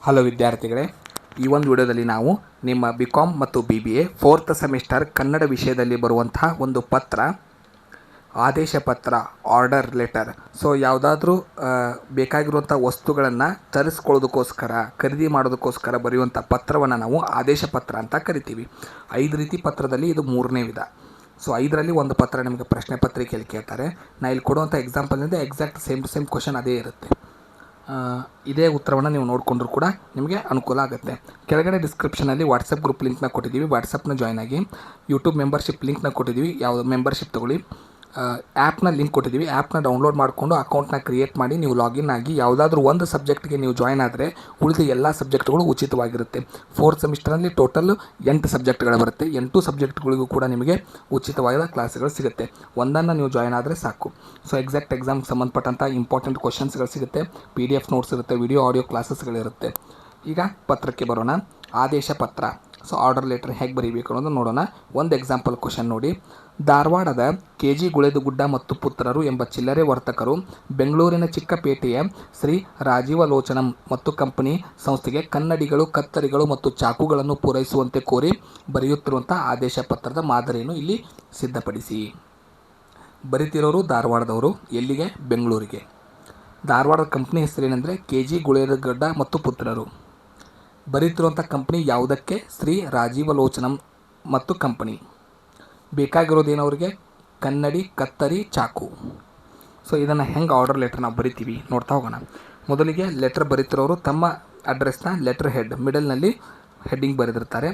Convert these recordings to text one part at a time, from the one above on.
Hello ವಿದ್ಯಾರ್ಥಿಗಳೇ, ಈ ಒಂದು ವಿಡಿಯೋದಲ್ಲಿ ನಾವು ನಿಮ್ಮ BCom ಮತ್ತು BBA 4th ಸೆಮಿಸ್ಟರ್ ಕನ್ನಡ ವಿಷಯದಲ್ಲಿ ಬರುವಂತಹ ಒಂದು ಪತ್ರ, ಆದೇಶ ಪತ್ರ, ಆರ್ಡರ್ ಲೆಟರ್. ಸೊ ಯಾವುದಾದ್ರೂ ಬೇಕಾಗಿರುವಂಥ ವಸ್ತುಗಳನ್ನು ತರಿಸ್ಕೊಳ್ಳೋದಕ್ಕೋಸ್ಕರ, ಖರೀದಿ ಮಾಡೋದಕ್ಕೋಸ್ಕರ ಬರೆಯುವಂಥ ಪತ್ರವನ್ನು ನಾವು ಆದೇಶ ಪತ್ರ ಅಂತ ಕರಿತೀವಿ. 5 ರೀತಿ ಪತ್ರದಲ್ಲಿ ಇದು 3ನೇ ವಿಧ. ಸೊ 5ರಲ್ಲಿ ಒಂದು ಪತ್ರ ನಿಮಗೆ ಪ್ರಶ್ನೆ ಪತ್ರಿಕೆಯಲ್ಲಿ ಕೇಳ್ತಾರೆ. ನಾನು ಇಲ್ಲಿ ಕೊಡುವಂಥ ಎಕ್ಸಾಂಪಲ್ನಿಂದ exact same to same question ಅದೇ ಇರುತ್ತೆ. ಇದೇ ಉತ್ತರವನ್ನು ನೀವು ನೋಡಿಕೊಂಡ್ರೂ ಕೂಡ ನಿಮಗೆ ಅನುಕೂಲ ಆಗುತ್ತೆ. ಕೆಳಗಡೆ ಡಿಸ್ಕ್ರಿಪ್ಷನಲ್ಲಿ ವಾಟ್ಸಪ್ ಗ್ರೂಪ್ ಲಿಂಕ್ನ ಕೊಟ್ಟಿದ್ದೀವಿ, ವಾಟ್ಸಪ್ನ ಜಾಯ್ನ್ ಆಗಿ. ಯೂಟ್ಯೂಬ್ ಮೆಂಬರ್ಶಿಪ್ ಲಿಂಕ್ನ ಕೊಟ್ಟಿದ್ದೀವಿ, ಯಾವುದು ಮೆಂಬರ್ಶಿಪ್ ತೊಗೊಳ್ಳಿ. ಆ್ಯಪ್ನ ಲಿಂಕ್ ಕೊಟ್ಟಿದ್ದೀವಿ, ಆ್ಯಪ್ನ ಡೌನ್ಲೋಡ್ ಮಾಡಿಕೊಂಡು ಅಕೌಂಟ್ನ ಕ್ರಿಯೇಟ್ ಮಾಡಿ ನೀವು ಲಾಗಿನ್ ಆಗಿ ಯಾವುದಾದ್ರೂ ಒಂದು ಸಬ್ಜೆಕ್ಟ್ಗೆ ನೀವು ಜಾಯ್ನ್ ಆದರೆ ಉಳಿದ ಎಲ್ಲ ಸಬ್ಜೆಕ್ಟ್ಗಳು ಉಚಿತವಾಗಿರುತ್ತೆ. 4th ಸೆಮಿಸ್ಟರಲ್ಲಿ ಟೋಟಲ್ 8 ಸಬ್ಜೆಕ್ಟ್ಗಳು ಬರುತ್ತೆ. 8 ಸಬ್ಜೆಕ್ಟ್ಗಳಿಗೂ ಕೂಡ ನಿಮಗೆ ಉಚಿತವಾದ ಕ್ಲಾಸ್ಗಳು ಸಿಗುತ್ತೆ. ಒಂದನ್ನು ನೀವು ಜಾಯ್ನ್ ಆದರೆ ಸಾಕು. ಸೊ ಎಕ್ಸಾಮ್ಗೆ ಸಂಬಂಧಪಟ್ಟಂಥ ಇಂಪಾರ್ಟೆಂಟ್ ಕ್ವಶನ್ಸ್ಗಳು ಸಿಗುತ್ತೆ, PDF ನೋಟ್ಸ್ ಇರುತ್ತೆ, ವಿಡಿಯೋ ಆಡಿಯೋ ಕ್ಲಾಸಸ್ಗಳಿರುತ್ತೆ. ಈಗ ಪತ್ರಕ್ಕೆ ಬರೋಣ. ಆದೇಶ ಪತ್ರ, ಸೊ ಆರ್ಡರ್ ಲೆಟರ್ ಹೇಗೆ ಬರೀಬೇಕು ಅನ್ನೋದು ನೋಡೋಣ. ಒಂದು ಎಕ್ಸಾಂಪಲ್ ಕ್ವಶನ್ ನೋಡಿ. ಧಾರವಾಡದ KG ಗುಳೇದಗುಡ್ಡ ಮತ್ತು ಪುತ್ರರು ಎಂಬ ಚಿಲ್ಲರೆ ವರ್ತಕರು ಬೆಂಗಳೂರಿನ ಚಿಕ್ಕಪೇಟೆಯ ಶ್ರೀ ರಾಜೀವಲೋಚನಂ ಮತ್ತು ಕಂಪನಿ ಸಂಸ್ಥೆಗೆ ಕನ್ನಡಿಗಳು, ಕತ್ತರಿಗಳು ಮತ್ತು ಚಾಕುಗಳನ್ನು ಪೂರೈಸುವಂತೆ ಕೋರಿ ಬರೆಯುತ್ತಿರುವಂಥ ಆದೇಶ ಪತ್ರದ ಮಾದರಿಯನ್ನು ಇಲ್ಲಿ ಸಿದ್ಧಪಡಿಸಿ. ಬರಿತಿರೋರು ಧಾರವಾಡದವರು, ಎಲ್ಲಿಗೆ? ಬೆಂಗಳೂರಿಗೆ. ಧಾರವಾಡದ ಕಂಪ್ನಿ ಹೆಸರೇನೆಂದರೆ KG ಗುಳೇದಗುಡ್ಡ ಮತ್ತು ಪುತ್ರರು. ಬರೀತಿರುವಂಥ ಕಂಪ್ನಿ ಯಾವುದಕ್ಕೆ? ಶ್ರೀ ರಾಜೀವಲೋಚನಂ ಮತ್ತು ಕಂಪನಿ. ಬೇಕಾಗಿರೋದೇನವ್ರಿಗೆ? ಕನ್ನಡಿ, ಕತ್ತರಿ, ಚಾಕು. ಸೊ ಇದನ್ನು ಹೆಂಗೆ ಆರ್ಡರ್ ಲೆಟರ್ ನಾವು ಬರಿತೀವಿ ನೋಡ್ತಾ ಹೋಗೋಣ. ಮೊದಲಿಗೆ ಲೆಟರ್ ಬರೀತಿರೋರು ತಮ್ಮ ಅಡ್ರೆಸ್ನ ಲೆಟರ್ ಹೆಡ್ ಮಿಡಲ್ನಲ್ಲಿ ಹೆಡ್ಡಿಂಗ್ ಬರೆದಿರ್ತಾರೆ.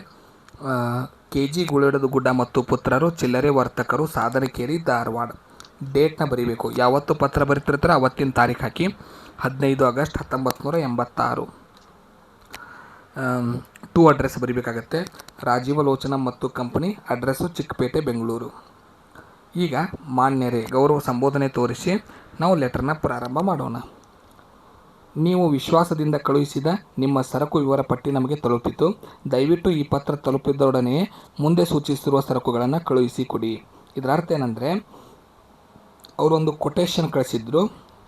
KG ಗುಳೇದಗುಡ್ಡ ಮತ್ತು ಪುತ್ರರು ಚಿಲ್ಲರೆ ವರ್ತಕರು, ಸಾಧನಕೇರಿ, ಧಾರವಾಡ. ಡೇಟ್ನ ಬರೀಬೇಕು. ಯಾವತ್ತು ಪತ್ರ ಬರೀತಿರ್ತಾರೆ ಅವತ್ತಿನ ತಾರೀಖು ಹಾಕಿ. 15 ಆಗಸ್ಟ್ 1986. ಟು ಅಡ್ರೆಸ್ ಬರೀಬೇಕಾಗತ್ತೆ. ರಾಜೀವಲೋಚನಂ ಮತ್ತು ಕಂಪನಿ, ಅಡ್ರೆಸ್ಸು ಚಿಕ್ಕಪೇಟೆ, ಬೆಂಗಳೂರು. ಈಗ ಮಾನ್ಯರೇ, ಗೌರವ ಸಂಬೋಧನೆ ತೋರಿಸಿ ನಾವು ಲೆಟರ್ನ ಪ್ರಾರಂಭ ಮಾಡೋಣ. ನೀವು ವಿಶ್ವಾಸದಿಂದ ಕಳುಹಿಸಿದ ನಿಮ್ಮ ಸರಕು ವಿವರ ಪಟ್ಟಿ ನಮಗೆ ತಲುಪಿತು. ದಯವಿಟ್ಟು ಈ ಪತ್ರ ತಲುಪಿದೊಡನೆಯೇ ಮುಂದೆ ಸೂಚಿಸಿರುವ ಸರಕುಗಳನ್ನು ಕಳುಹಿಸಿಕೊಡಿ. ಇದರ ಅರ್ಥ ಏನಂದರೆ, ಅವರೊಂದು ಕೊಟೇಶನ್ ಕಳಿಸಿದ್ರು,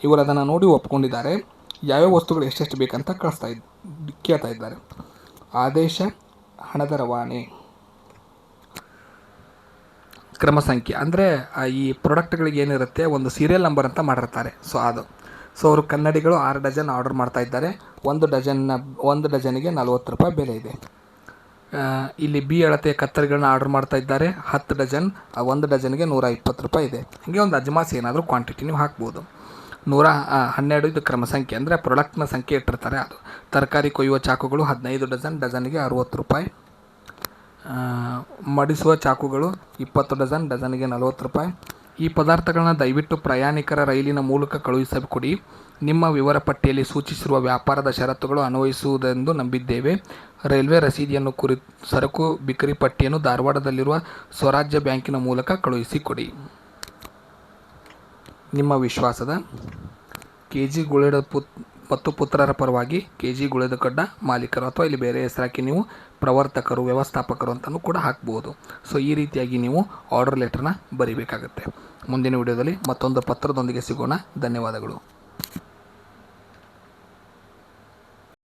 ಇವರು ಅದನ್ನು ನೋಡಿ ಒಪ್ಕೊಂಡಿದ್ದಾರೆ. ಯಾವ್ಯಾವ ವಸ್ತುಗಳು ಎಷ್ಟೆಷ್ಟು ಬೇಕಂತ ಕೇಳ್ತಾ ಇದ್ದಾರೆ. ಆದೇಶ, ಹಣದ ರವಾನೆ, ಕ್ರಮ ಸಂಖ್ಯೆ ಅಂದರೆ ಈ ಪ್ರಾಡಕ್ಟ್ಗಳಿಗೆ ಏನಿರುತ್ತೆ ಒಂದು ಸೀರಿಯಲ್ ನಂಬರ್ ಅಂತ ಮಾಡಿರ್ತಾರೆ. ಸೊ ಅವರು ಕನ್ನಡಿಗಳು 6 ಡಜನ್ ಆರ್ಡರ್ ಮಾಡ್ತಾ ಇದ್ದಾರೆ. ಒಂದು ಡಜನಿಗೆ 40 ರೂಪಾಯಿ ಬೆಲೆ ಇದೆ. ಇಲ್ಲಿ B ಅಳತೆಯ ಕತ್ತರಿಗಳನ್ನ ಆರ್ಡರ್ ಮಾಡ್ತಾ ಇದ್ದಾರೆ 10 ಡಜನ್. ಒಂದು ಡಜನ್ಗೆ 120 ರೂಪಾಯಿ ಇದೆ. ಹಾಗೆ ಒಂದು ಅಜಮಾಸಿ ಏನಾದರೂ ಕ್ವಾಂಟಿಟಿ ನೀವು ಹಾಕ್ಬೋದು. 112 ಇದು ಕ್ರಮ ಸಂಖ್ಯೆ ಅಂದರೆ ಪ್ರಾಡಕ್ಟ್ನ ಸಂಖ್ಯೆ ಇಟ್ಟಿರ್ತಾರೆ ಅದು. ತರಕಾರಿ ಕೊಯ್ಯುವ ಚಾಕುಗಳು 15 ಡಜನ್, ಡಜನ್ಗೆ 60 ರೂಪಾಯಿ. ಮಡಿಸುವ ಚಾಕುಗಳು 20 ಡಜನ್, ಡಜನ್ಗೆ 40 ರೂಪಾಯಿ. ಈ ಪದಾರ್ಥಗಳನ್ನ ದಯವಿಟ್ಟು ಪ್ರಯಾಣಿಕರ ರೈಲಿನ ಮೂಲಕ ಕಳುಹಿಸಿಕೊಡಿ. ನಿಮ್ಮ ವಿವರ ಪಟ್ಟಿಯಲ್ಲಿ ಸೂಚಿಸಿರುವ ವ್ಯಾಪಾರದ ಷರತ್ತುಗಳು ಅನ್ವಯಿಸುವುದೆಂದು ನಂಬಿದ್ದೇವೆ. ರೈಲ್ವೆ ರಸೀದಿಯನ್ನು ಸರಕು ಬಿಕ್ರಿ ಪಟ್ಟಿಯನ್ನು ಧಾರವಾಡದಲ್ಲಿರುವ ಸ್ವರಾಜ್ಯ ಬ್ಯಾಂಕಿನ ಮೂಲಕ ಕಳುಹಿಸಿಕೊಡಿ. ನಿಮ್ಮ ವಿಶ್ವಾಸದ KG ಗುಳೇದ ಮತ್ತು ಪುತ್ರರ ಪರವಾಗಿ KG ಗುಳೇದಗುಡ್ಡ ಮಾಲೀಕರು, ಅಥವಾ ಇಲ್ಲಿ ಬೇರೆ ಹೆಸರಾಕಿ ನೀವು ಪ್ರವರ್ತಕರು, ವ್ಯವಸ್ಥಾಪಕರು ಅಂತಲೂ ಕೂಡ ಹಾಕ್ಬೋದು. ಸೊ ಈ ರೀತಿಯಾಗಿ ನೀವು ಆರ್ಡರ್ ಲೆಟರ್ನ ಬರೀಬೇಕಾಗುತ್ತೆ. ಮುಂದಿನ ವಿಡಿಯೋದಲ್ಲಿ ಮತ್ತೊಂದು ಪತ್ರದೊಂದಿಗೆ ಸಿಗೋಣ. ಧನ್ಯವಾದಗಳು.